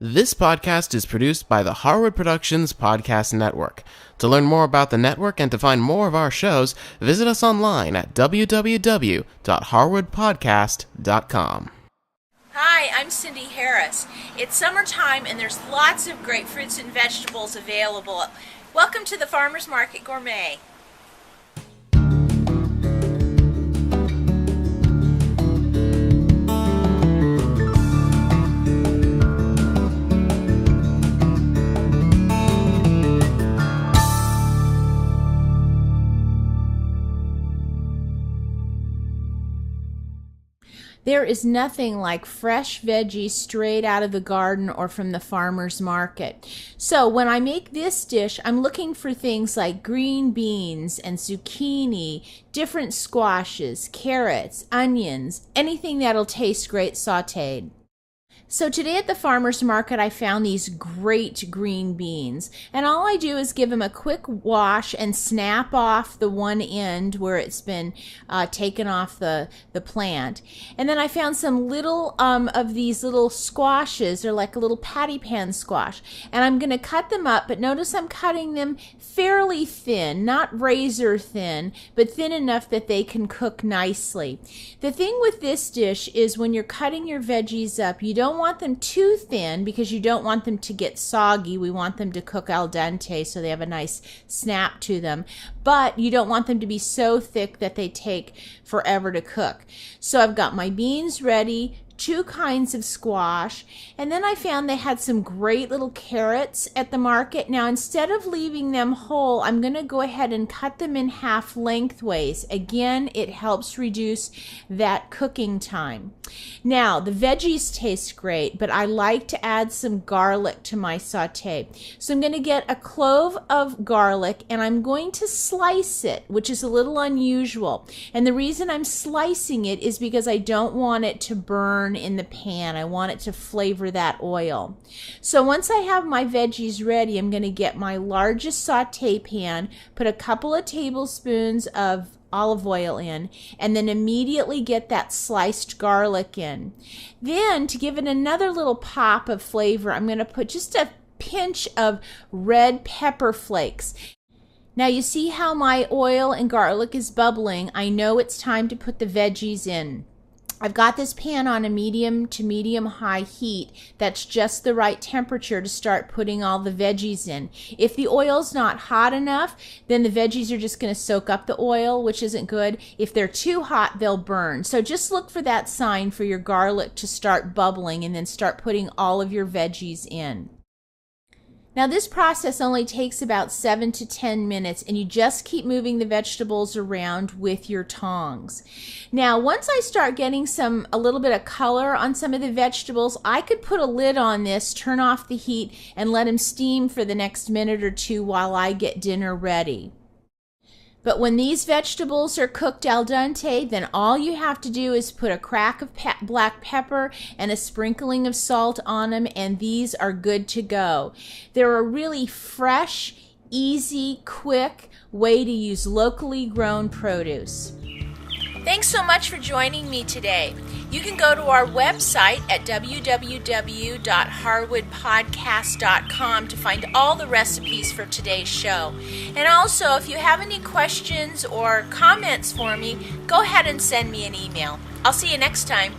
This podcast is produced by the Harwood Productions Podcast Network. To learn more about the network and to find more of our shows, visit us online at www.harwoodpodcast.com. Hi, I'm Cindy Harris. It's summertime and there's lots of great fruits and vegetables available. Welcome to the Farmers Market Gourmet. There is nothing like fresh veggies straight out of the garden or from the farmer's market. So when I make this dish, I'm looking for things like green beans and zucchini, different squashes, carrots, onions, anything that'll taste great sautéed. So today at the farmer's market, I found these great green beans, and all I do is give them a quick wash and snap off the one end where it's been taken off the plant. And then I found some little of these little squashes. They're like a little patty pan squash, and I'm going to cut them up, but notice I'm cutting them fairly thin, not razor thin, but thin enough that they can cook nicely. The thing with this dish is when you're cutting your veggies up, you don't want them too thin because you don't want them to get soggy. We want them to cook al dente so they have a nice snap to them, but you don't want them to be so thick that they take forever to cook. So I've got my beans ready, two kinds of squash, and then I found they had some great little carrots at the market. Now instead of leaving them whole, I'm going to go ahead and cut them in half lengthways. Again, it helps reduce that cooking time. Now the veggies taste great, but I like to add some garlic to my sauté. So I'm going to get a clove of garlic and I'm going to slice it, which is a little unusual. And the reason I'm slicing it is because I don't want it to burn in the pan. I want it to flavor that oil. So once I have my veggies ready, I'm going to get my largest sauté pan, put a couple of tablespoons of olive oil in, and then immediately get that sliced garlic in. Then to give it another little pop of flavor, I'm going to put just a pinch of red pepper flakes. Now you see how my oil and garlic is bubbling. I know it's time to put the veggies in. I've got this pan on a medium to medium high heat. That's just the right temperature to start putting all the veggies in. If the oil's not hot enough, then the veggies are just going to soak up the oil, which isn't good. If they're too hot, they'll burn. So just look for that sign for your garlic to start bubbling and then start putting all of your veggies in. Now this process only takes about 7 to 10 minutes, and you just keep moving the vegetables around with your tongs. Now once I start getting a little bit of color on some of the vegetables, I could put a lid on this, turn off the heat, and let them steam for the next minute or two while I get dinner ready. But when these vegetables are cooked al dente, then all you have to do is put a crack of black pepper and a sprinkling of salt on them, and these are good to go. They're a really fresh, easy, quick way to use locally grown produce. Thanks so much for joining me today. You can go to our website at www.harwoodpodcast.com to find all the recipes for today's show. And also, if you have any questions or comments for me, go ahead and send me an email. I'll see you next time.